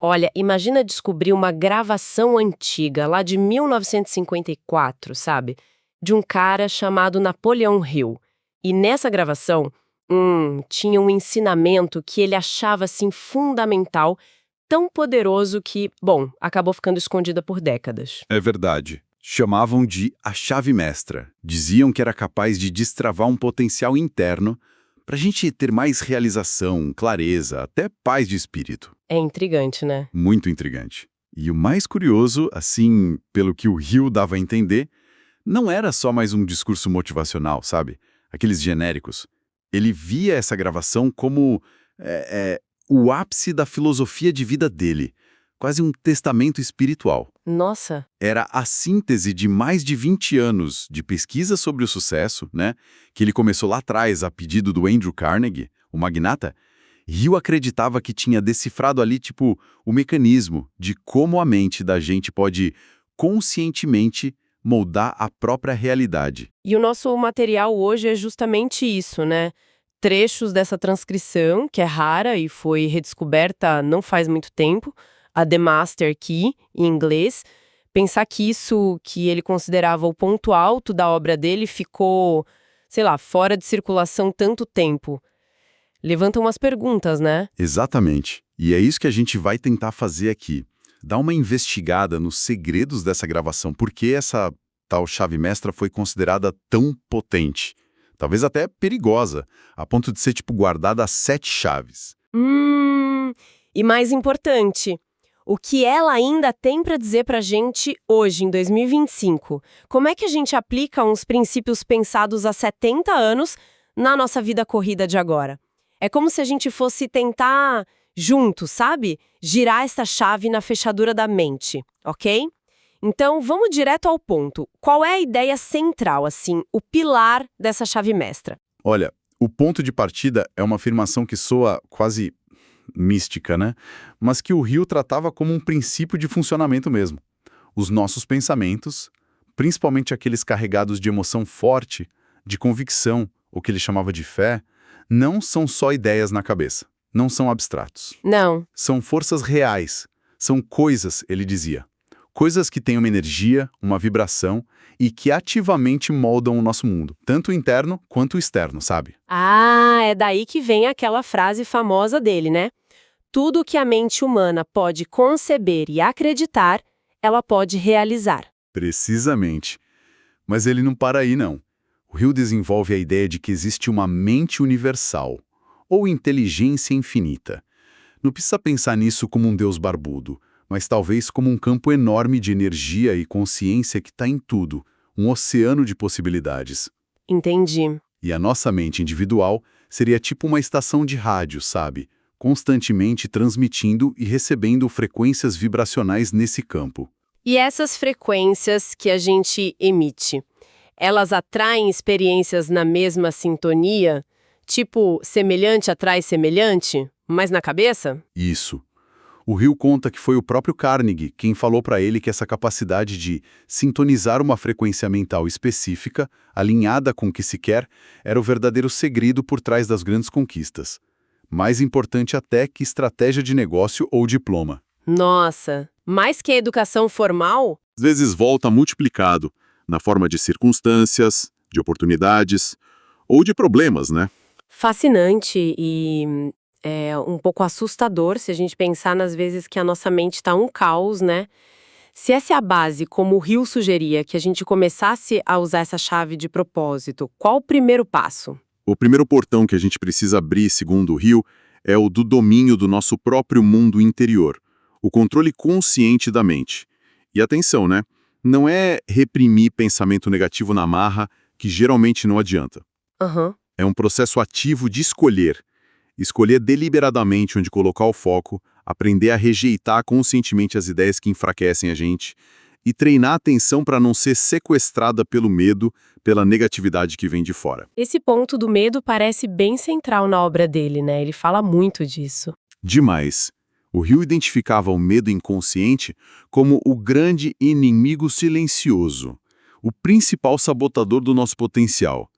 Olha, imagina descobrir uma gravação antiga, lá de 1954, sabe? De um cara chamado Napoleão Hill. E nessa gravação, tinha um ensinamento que ele achava, assim, fundamental, tão poderoso que, bom, acabou ficando escondida por décadas. É verdade. Chamavam de a chave mestra. Diziam que era capaz de destravar um potencial interno para a gente ter mais realização, clareza, até paz de espírito. É intrigante, né? Muito intrigante. E o mais curioso, assim, pelo que o Hill dava a entender, não era só mais um discurso motivacional, sabe? Aqueles genéricos. Ele via essa gravação como o ápice da filosofia de vida dele, quase um testamento espiritual. Nossa, Era a síntese de mais de 20 anos de pesquisa sobre o sucesso, né? Que ele começou lá atrás a pedido do Andrew Carnegie, o magnata. Hill acreditava que tinha decifrado ali, tipo, o mecanismo de como a mente da gente pode conscientemente moldar a própria realidade. e o nosso material hoje é justamente isso, né? Trechos dessa transcrição, que é rara e foi redescoberta não faz muito tempo, a The Master Key, em inglês. Pensar que isso que ele considerava o ponto alto da obra dele ficou, sei lá, fora de circulação tanto tempo. Levanta umas perguntas, né? Exatamente. E é isso que a gente vai tentar fazer aqui. Dar uma investigada nos segredos dessa gravação, por que essa tal chave mestra foi considerada tão potente. Talvez até perigosa, a ponto de ser, tipo, guardada a 7 chaves. E mais importante, o que ela ainda tem para dizer pra gente hoje, em 2025? Como é que a gente aplica uns princípios pensados há 70 anos na nossa vida corrida de agora? É como se a gente fosse tentar, junto, sabe? Girar essa chave na fechadura da mente, ok? Então, vamos direto ao ponto. Qual é a ideia central, assim, o pilar dessa chave mestra? Olha, o ponto de partida é uma afirmação que soa quase mística, né? Mas que o Hill tratava como um princípio de funcionamento mesmo. Os nossos pensamentos, principalmente aqueles carregados de emoção forte, de convicção, o que ele chamava de fé, não são só ideias na cabeça, não são abstratos. Não. São forças reais, são coisas, ele dizia. Coisas que têm uma energia, uma vibração e que ativamente moldam o nosso mundo, tanto o interno quanto o externo, sabe? Ah, é daí que vem aquela frase famosa dele, né? Tudo que a mente humana pode conceber e acreditar, ela pode realizar. Precisamente. Mas ele não para aí, não. O Hill desenvolve a ideia de que existe uma mente universal, ou inteligência infinita. Não precisa pensar nisso como um deus barbudo, mas talvez como um campo enorme de energia e consciência que está em tudo, um oceano de possibilidades. Entendi. E a nossa mente individual seria tipo uma estação de rádio, sabe? Constantemente transmitindo e recebendo frequências vibracionais nesse campo. E essas frequências que a gente emite, elas atraem experiências na mesma sintonia? Tipo, semelhante atrai semelhante? Mas na cabeça? Isso. O Hill conta que foi o próprio Carnegie quem falou para ele que essa capacidade de sintonizar uma frequência mental específica, alinhada com o que se quer, era o verdadeiro segredo por trás das grandes conquistas. Mais importante até que estratégia de negócio ou diploma. Nossa, mais que a educação formal? Às vezes volta multiplicado, na forma de circunstâncias, de oportunidades ou de problemas, né? Fascinante e é um pouco assustador se a gente pensar nas vezes que a nossa mente está um caos, né? Se essa é a base, como o Rio sugeria, que a gente começasse a usar essa chave de propósito, qual o primeiro passo? O primeiro portão que a gente precisa abrir, segundo o Hill, é o do domínio do nosso próprio mundo interior, o controle consciente da mente. E atenção, né? Não é reprimir pensamento negativo na marra, que geralmente não adianta. Aham. É um processo ativo de escolher. Escolher deliberadamente onde colocar o foco, aprender a rejeitar conscientemente as ideias que enfraquecem a gente e treinar a atenção para não ser sequestrada pelo medo, pela negatividade que vem de fora. Esse ponto do medo parece bem central na obra dele, né? Ele fala muito disso. Demais. O Hill identificava o medo inconsciente como o grande inimigo silencioso, o principal sabotador do nosso potencial.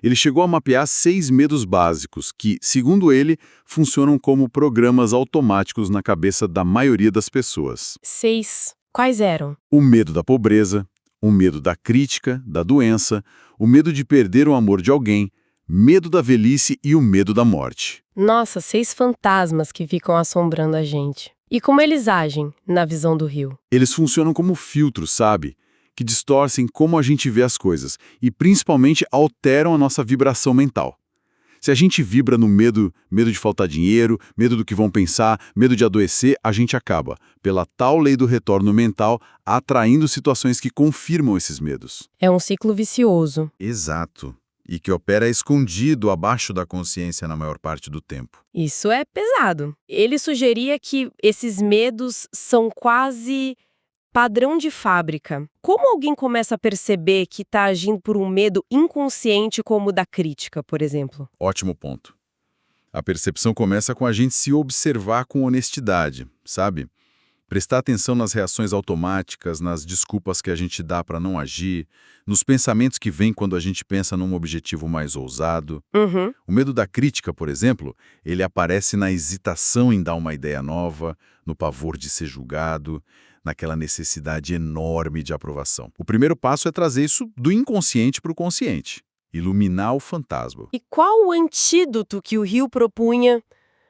Ele chegou a mapear 6 medos básicos que, segundo ele, funcionam como programas automáticos na cabeça da maioria das pessoas. 6. Quais eram? O medo da pobreza, o medo da crítica, da doença, o medo de perder o amor de alguém, medo da velhice e o medo da morte. Nossa, 6 fantasmas que ficam assombrando a gente. E como eles agem na visão do Hill? Eles funcionam como filtros, sabe? Que distorcem como a gente vê as coisas e, principalmente, alteram a nossa vibração mental. Se a gente vibra no medo de faltar dinheiro, medo do que vão pensar, medo de adoecer, a gente acaba, pela tal lei do retorno mental, atraindo situações que confirmam esses medos. É um ciclo vicioso. Exato. E que opera escondido abaixo da consciência na maior parte do tempo. Isso é pesado. Ele sugeria que esses medos são quase padrão de fábrica. Como alguém começa a perceber que está agindo por um medo inconsciente como o da crítica, por exemplo? Ótimo ponto. A percepção começa com a gente se observar com honestidade, sabe? Prestar atenção nas reações automáticas, nas desculpas que a gente dá para não agir, nos pensamentos que vêm quando a gente pensa num objetivo mais ousado. Uhum. O medo da crítica, por exemplo, ele aparece na hesitação em dar uma ideia nova, no pavor de ser julgado, naquela necessidade enorme de aprovação. O primeiro passo é trazer isso do inconsciente para o consciente, iluminar o fantasma. E qual o antídoto que o Hill propunha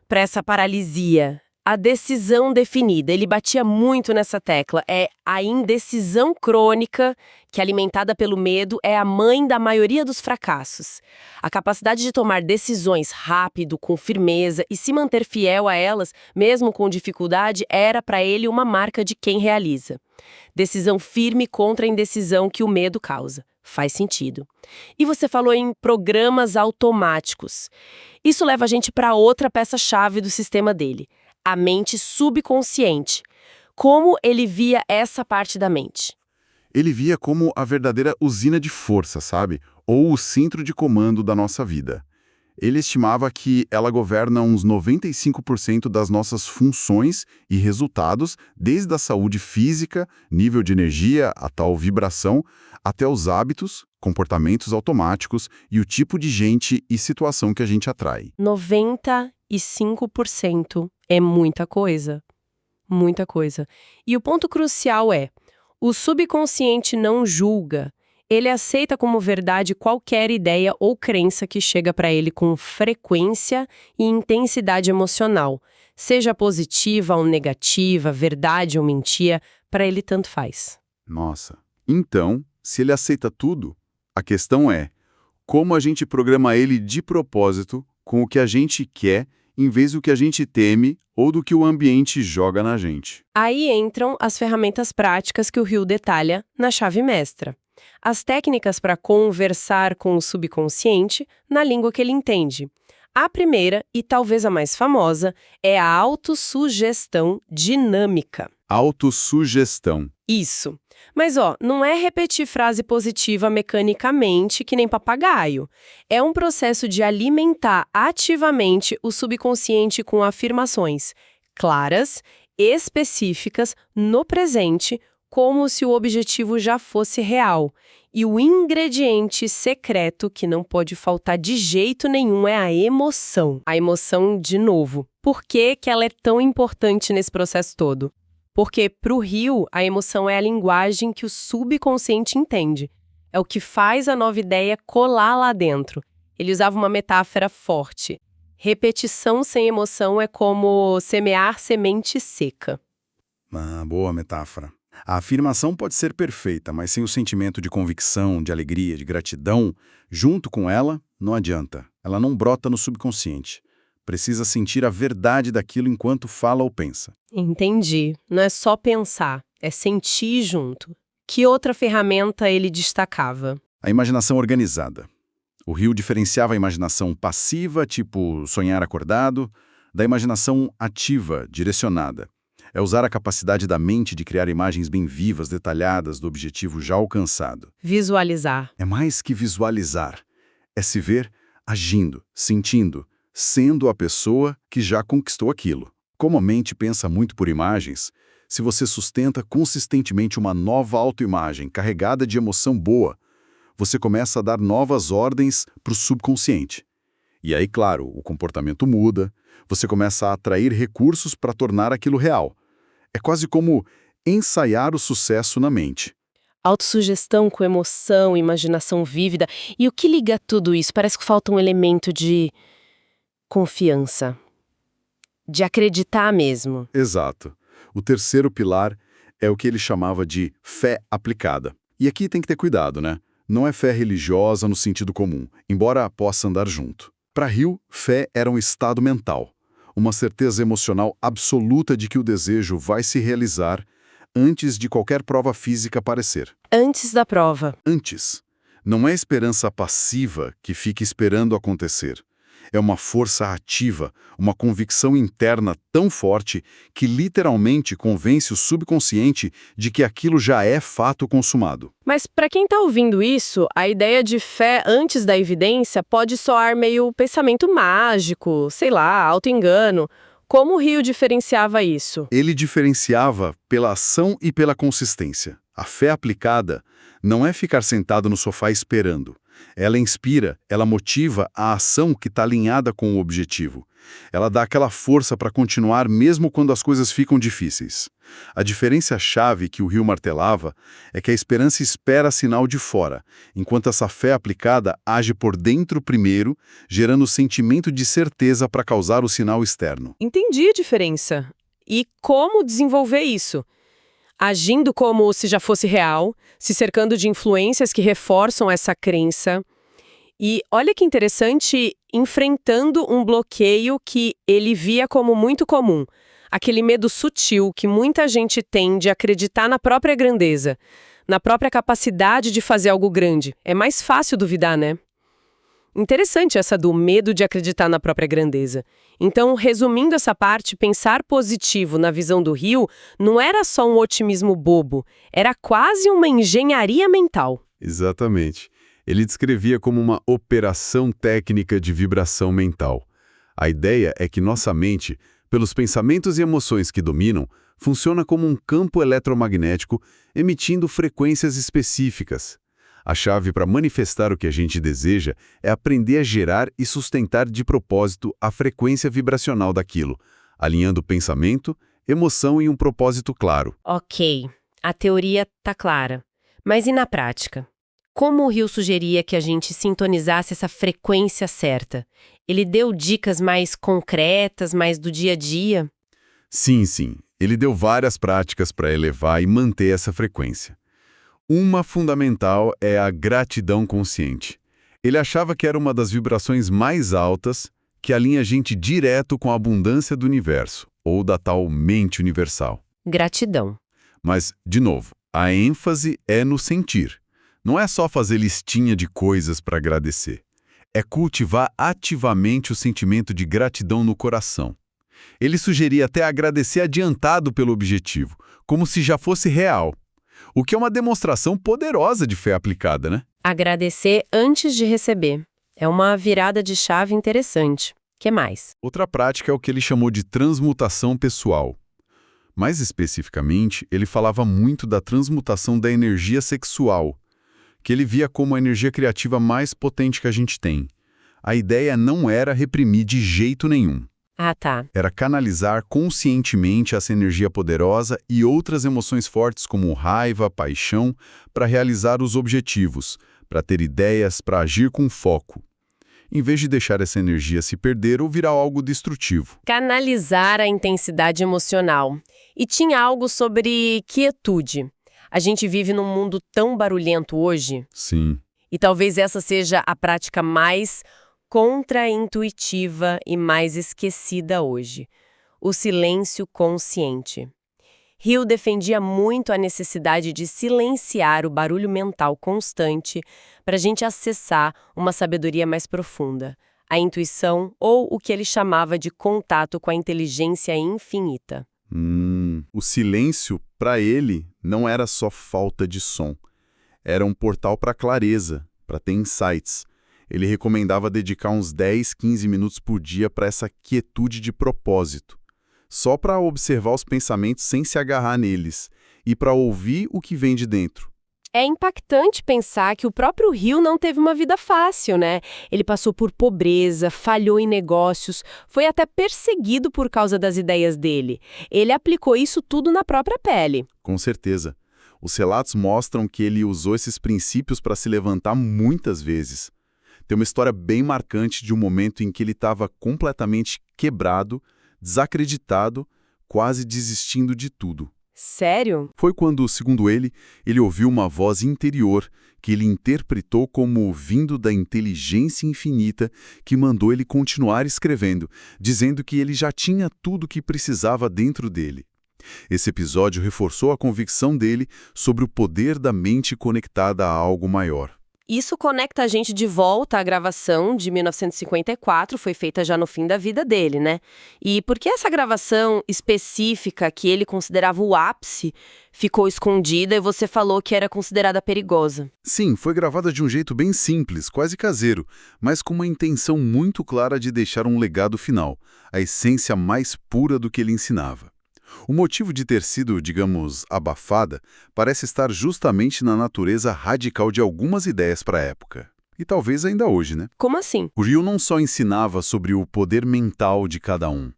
para essa paralisia? A decisão definida. Ele batia muito nessa tecla. É a indecisão crônica, que alimentada pelo medo é a mãe da maioria dos fracassos. A capacidade de tomar decisões rápido, com firmeza e se manter fiel a elas, mesmo com dificuldade, era para ele uma marca de quem realiza. Decisão firme contra a indecisão que o medo causa. Faz sentido. E você falou em programas automáticos. Isso leva a gente para outra peça-chave do sistema dele. A mente subconsciente. Como ele via essa parte da mente? Ele via como a verdadeira usina de força, sabe? Ou o centro de comando da nossa vida. Ele estimava que ela governa uns 95% das nossas funções e resultados, desde a saúde física, nível de energia, a tal vibração, até os hábitos, comportamentos automáticos e o tipo de gente e situação que a gente atrai. 95% é muita coisa. Muita coisa. E o ponto crucial é, o subconsciente não julga. Ele aceita como verdade qualquer ideia ou crença que chega para ele com frequência e intensidade emocional. Seja positiva ou negativa, verdade ou mentira, para ele tanto faz. Nossa. Então, se ele aceita tudo, a questão é como a gente programa ele de propósito com o que a gente quer em vez do que a gente teme ou do que o ambiente joga na gente. Aí entram as ferramentas práticas que o Hill detalha na chave mestra. As técnicas para conversar com o subconsciente na língua que ele entende. A primeira, e talvez a mais famosa, é a autossugestão dinâmica. Autossugestão. Isso. Mas, não é repetir frase positiva mecanicamente que nem papagaio. É um processo de alimentar ativamente o subconsciente com afirmações claras, específicas, no presente, como se o objetivo já fosse real. E o ingrediente secreto que não pode faltar de jeito nenhum é a emoção. A emoção, de novo. Por que que ela é tão importante nesse processo todo? Porque, para o Hill, a emoção é a linguagem que o subconsciente entende. É o que faz a nova ideia colar lá dentro. Ele usava uma metáfora forte. Repetição sem emoção é como semear semente seca. Boa metáfora. A afirmação pode ser perfeita, mas sem o sentimento de convicção, de alegria, de gratidão, junto com ela, não adianta. Ela não brota no subconsciente. Precisa sentir a verdade daquilo enquanto fala ou pensa. Entendi. Não é só pensar, é sentir junto. Que outra ferramenta ele destacava? A imaginação organizada. O Hill diferenciava a imaginação passiva, tipo sonhar acordado, da imaginação ativa, direcionada. É usar a capacidade da mente de criar imagens bem vivas, detalhadas, do objetivo já alcançado. Visualizar. É mais que visualizar. É se ver agindo, sentindo, sendo a pessoa que já conquistou aquilo. Como a mente pensa muito por imagens, se você sustenta consistentemente uma nova autoimagem carregada de emoção boa, você começa a dar novas ordens para o subconsciente. E aí, claro, o comportamento muda, você começa a atrair recursos para tornar aquilo real. É quase como ensaiar o sucesso na mente. Autossugestão com emoção, imaginação vívida. E o que liga tudo isso? Parece que falta um elemento de confiança. De acreditar mesmo. Exato. O terceiro pilar é o que ele chamava de fé aplicada. E aqui tem que ter cuidado, né? Não é fé religiosa no sentido comum, embora possa andar junto. Para Hill, fé era um estado mental, uma certeza emocional absoluta de que o desejo vai se realizar antes de qualquer prova física aparecer. Antes da prova. Antes. Não é esperança passiva que fica esperando acontecer. É uma força ativa, uma convicção interna tão forte que literalmente convence o subconsciente de que aquilo já é fato consumado. Mas para quem está ouvindo isso, a ideia de fé antes da evidência pode soar meio pensamento mágico, sei lá, auto-engano. Como o Hill diferenciava isso? Ele diferenciava pela ação e pela consistência. A fé aplicada não é ficar sentado no sofá esperando. Ela inspira, ela motiva a ação que está alinhada com o objetivo. Ela dá aquela força para continuar mesmo quando as coisas ficam difíceis. A diferença-chave que o Hill martelava é que a esperança espera sinal de fora, enquanto essa fé aplicada age por dentro primeiro, gerando sentimento de certeza para causar o sinal externo. Entendi a diferença. E como desenvolver isso? Agindo como se já fosse real, se cercando de influências que reforçam essa crença. E olha que interessante, enfrentando um bloqueio que ele via como muito comum. Aquele medo sutil que muita gente tem de acreditar na própria grandeza, na própria capacidade de fazer algo grande. É mais fácil duvidar, né? Interessante essa do medo de acreditar na própria grandeza. Então, resumindo essa parte, pensar positivo na visão do Hill não era só um otimismo bobo, era quase uma engenharia mental. Exatamente. Ele descrevia como uma operação técnica de vibração mental. A ideia é que nossa mente, pelos pensamentos e emoções que dominam, funciona como um campo eletromagnético emitindo frequências específicas. A chave para manifestar o que a gente deseja é aprender a gerar e sustentar de propósito a frequência vibracional daquilo, alinhando pensamento, emoção e um propósito claro. Ok, a teoria tá clara. Mas e na prática? Como o Hill sugeria que a gente sintonizasse essa frequência certa? Ele deu dicas mais concretas, mais do dia a dia? Sim. Ele deu várias práticas para elevar e manter essa frequência. Uma fundamental é a gratidão consciente. Ele achava que era uma das vibrações mais altas que alinha a gente direto com a abundância do universo, ou da tal mente universal. Gratidão. Mas, de novo, a ênfase é no sentir. Não é só fazer listinha de coisas para agradecer. É cultivar ativamente o sentimento de gratidão no coração. Ele sugeria até agradecer adiantado pelo objetivo, como se já fosse real. O que é uma demonstração poderosa de fé aplicada, né? Agradecer antes de receber. É uma virada de chave interessante. Que mais? Outra prática é o que ele chamou de transmutação pessoal. Mais especificamente, ele falava muito da transmutação da energia sexual, que ele via como a energia criativa mais potente que a gente tem. A ideia não era reprimir de jeito nenhum. Ah, tá. Era canalizar conscientemente essa energia poderosa e outras emoções fortes como raiva, paixão, para realizar os objetivos, para ter ideias, para agir com foco. Em vez de deixar essa energia se perder ou virar algo destrutivo. Canalizar a intensidade emocional. E tinha algo sobre quietude. A gente vive num mundo tão barulhento hoje. Sim. E talvez essa seja a prática mais contraintuitiva e mais esquecida hoje. O silêncio consciente. Hill defendia muito a necessidade de silenciar o barulho mental constante para a gente acessar uma sabedoria mais profunda, a intuição ou o que ele chamava de contato com a inteligência infinita. O silêncio, para ele, não era só falta de som. Era um portal para clareza, para ter insights. Ele recomendava dedicar uns 10, 15 minutos por dia para essa quietude de propósito. Só para observar os pensamentos sem se agarrar neles e para ouvir o que vem de dentro. É impactante pensar que o próprio Hill não teve uma vida fácil, né? Ele passou por pobreza, falhou em negócios, foi até perseguido por causa das ideias dele. Ele aplicou isso tudo na própria pele. Com certeza. Os relatos mostram que ele usou esses princípios para se levantar muitas vezes. Tem uma história bem marcante de um momento em que ele estava completamente quebrado, desacreditado, quase desistindo de tudo. Sério? Foi quando, segundo ele ouviu uma voz interior que ele interpretou como vindo da inteligência infinita que mandou ele continuar escrevendo, dizendo que ele já tinha tudo o que precisava dentro dele. Esse episódio reforçou a convicção dele sobre o poder da mente conectada a algo maior. Isso conecta a gente de volta à gravação de 1954, foi feita já no fim da vida dele, né? E por que essa gravação específica, que ele considerava o ápice, ficou escondida e você falou que era considerada perigosa? Sim, foi gravada de um jeito bem simples, quase caseiro, mas com uma intenção muito clara de deixar um legado final, a essência mais pura do que ele ensinava. O motivo de ter sido, digamos, abafada, parece estar justamente na natureza radical de algumas ideias para a época. E talvez ainda hoje, né? Como assim? O Hill não só ensinava sobre o poder mental de cada um,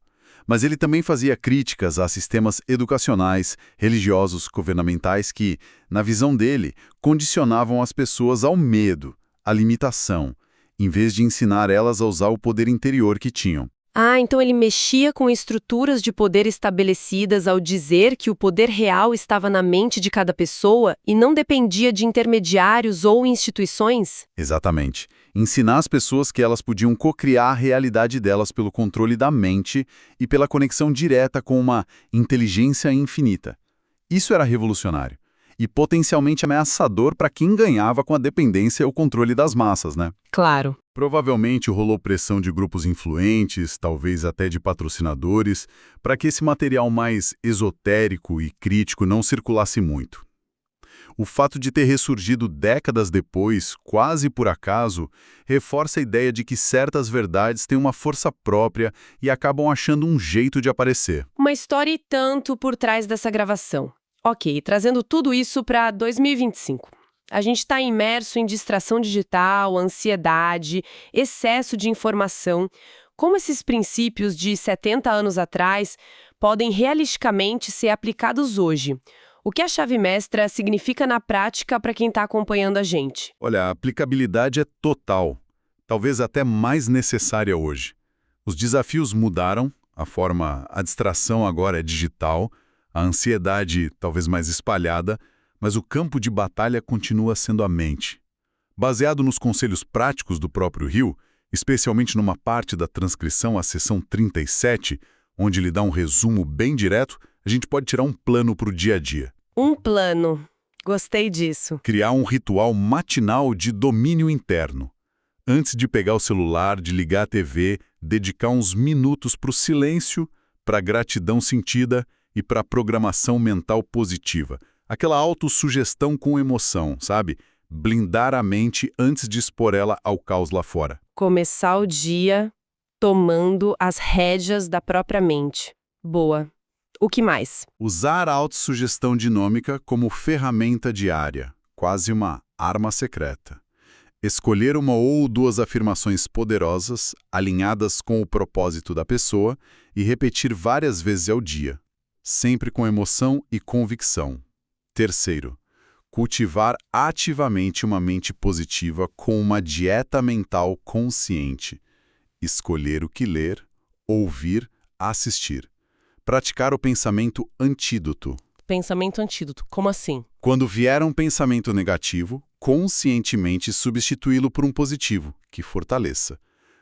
mas ele também fazia críticas a sistemas educacionais, religiosos, governamentais que, na visão dele, condicionavam as pessoas ao medo, à limitação, em vez de ensinar elas a usar o poder interior que tinham. Ah, então ele mexia com estruturas de poder estabelecidas ao dizer que o poder real estava na mente de cada pessoa e não dependia de intermediários ou instituições? Exatamente. Ensinar as pessoas que elas podiam cocriar a realidade delas pelo controle da mente e pela conexão direta com uma inteligência infinita. Isso era revolucionário e potencialmente ameaçador para quem ganhava com a dependência e o controle das massas, né? Claro. Provavelmente rolou pressão de grupos influentes, talvez até de patrocinadores, para que esse material mais esotérico e crítico não circulasse muito. O fato de ter ressurgido décadas depois, quase por acaso, reforça a ideia de que certas verdades têm uma força própria e acabam achando um jeito de aparecer. Uma história e tanto por trás dessa gravação. Ok, trazendo tudo isso para 2025. A gente está imerso em distração digital, ansiedade, excesso de informação. Como esses princípios de 70 anos atrás podem realisticamente ser aplicados hoje? O que a chave mestra significa na prática para quem está acompanhando a gente? Olha, a aplicabilidade é total, talvez até mais necessária hoje. Os desafios mudaram, a distração agora é digital, a ansiedade talvez mais espalhada, mas o campo de batalha continua sendo a mente. Baseado nos conselhos práticos do próprio Hill, especialmente numa parte da transcrição, a seção 37, onde ele dá um resumo bem direto, a gente pode tirar um plano para o dia a dia. Um plano. Gostei disso. Criar um ritual matinal de domínio interno. Antes de pegar o celular, de ligar a TV, dedicar uns minutos para o silêncio, para a gratidão sentida e para a programação mental positiva. Aquela autossugestão com emoção, sabe? Blindar a mente antes de expor ela ao caos lá fora. Começar o dia tomando as rédeas da própria mente. Boa. O que mais? Usar a autossugestão dinâmica como ferramenta diária, quase uma arma secreta. Escolher uma ou duas afirmações poderosas, alinhadas com o propósito da pessoa, e repetir várias vezes ao dia, sempre com emoção e convicção. Terceiro, cultivar ativamente uma mente positiva com uma dieta mental consciente. Escolher o que ler, ouvir, assistir. Praticar o pensamento antídoto. Pensamento antídoto. Como assim? Quando vier um pensamento negativo, conscientemente substituí-lo por um positivo, que fortaleça.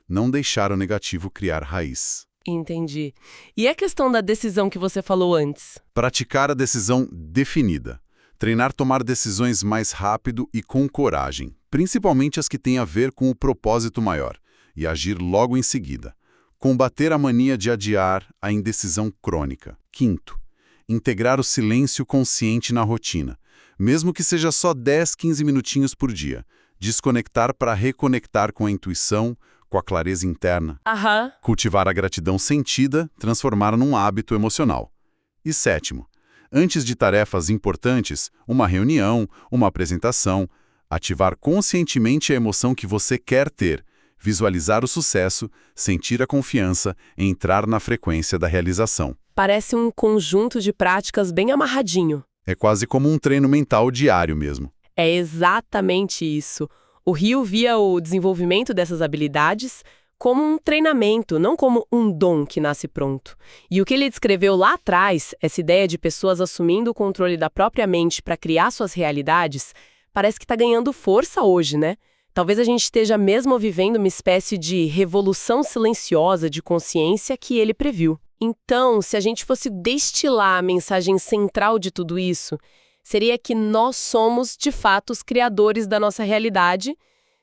Não deixar o negativo criar raiz. Entendi. E a questão da decisão que você falou antes? Praticar a decisão definida. Treinar tomar decisões mais rápido e com coragem, principalmente as que têm a ver com o propósito maior, e agir logo em seguida. Combater a mania de adiar a indecisão crônica. Quinto, integrar o silêncio consciente na rotina, mesmo que seja só 10, 15 minutinhos por dia. Desconectar para reconectar com a intuição, com a clareza interna. Cultivar a gratidão sentida, transformar num hábito emocional. E sétimo, Antes de tarefas importantes, uma reunião, uma apresentação, ativar conscientemente a emoção que você quer ter, visualizar o sucesso, sentir a confiança, entrar na frequência da realização. Parece um conjunto de práticas bem amarradinho. É quase como um treino mental diário mesmo. É exatamente isso. O Hill via o desenvolvimento dessas habilidades como um treinamento, não como um dom que nasce pronto. E o que ele descreveu lá atrás, essa ideia de pessoas assumindo o controle da própria mente para criar suas realidades, parece que está ganhando força hoje, né? Talvez a gente esteja mesmo vivendo uma espécie de revolução silenciosa de consciência que ele previu. Então, se a gente fosse destilar a mensagem central de tudo isso, seria que nós somos, de fato, os criadores da nossa realidade,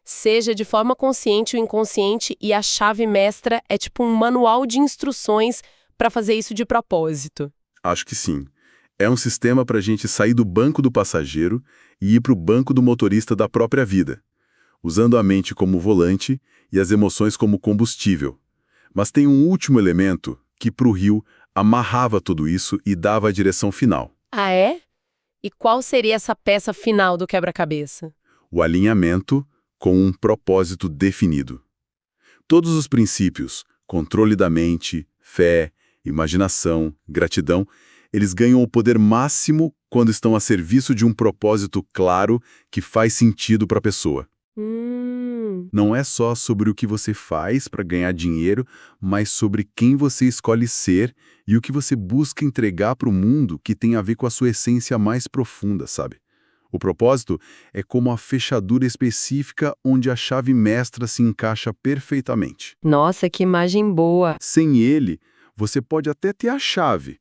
seja de forma consciente ou inconsciente, e a chave mestra é tipo um manual de instruções para fazer isso de propósito. Acho que sim. É um sistema para a gente sair do banco do passageiro e ir para o banco do motorista da própria vida, usando a mente como volante e as emoções como combustível. Mas tem um último elemento que, para o Hill, amarrava tudo isso e dava a direção final. Ah, é? E qual seria essa peça final do quebra-cabeça? O alinhamento com um propósito definido. Todos os princípios, controle da mente, fé, imaginação, gratidão, eles ganham o poder máximo quando estão a serviço de um propósito claro que faz sentido para a pessoa. Não é só sobre o que você faz para ganhar dinheiro, mas sobre quem você escolhe ser e o que você busca entregar para o mundo que tem a ver com a sua essência mais profunda, sabe? O propósito é como a fechadura específica onde a chave mestra se encaixa perfeitamente. Nossa, que imagem boa! Sem ele, você pode até ter a chave,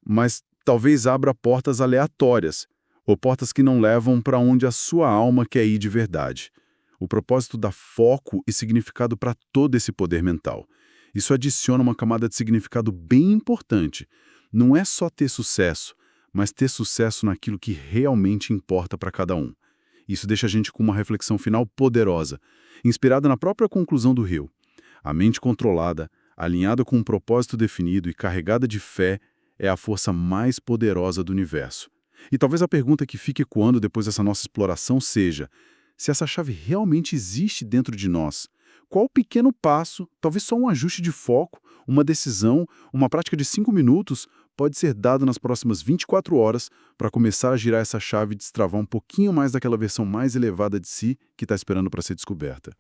mas talvez abra portas aleatórias, ou portas que não levam para onde a sua alma quer ir de verdade. O propósito dá foco e significado para todo esse poder mental. Isso adiciona uma camada de significado bem importante. Não é só ter sucesso, mas ter sucesso naquilo que realmente importa para cada um. Isso deixa a gente com uma reflexão final poderosa, inspirada na própria conclusão do Hill. A mente controlada, alinhada com um propósito definido e carregada de fé, é a força mais poderosa do universo. E talvez a pergunta que fique ecoando depois dessa nossa exploração seja: se essa chave realmente existe dentro de nós, qual pequeno passo, talvez só um ajuste de foco, uma decisão, uma prática de 5 minutos, pode ser dado nas próximas 24 horas para começar a girar essa chave e destravar um pouquinho mais daquela versão mais elevada de si que está esperando para ser descoberta?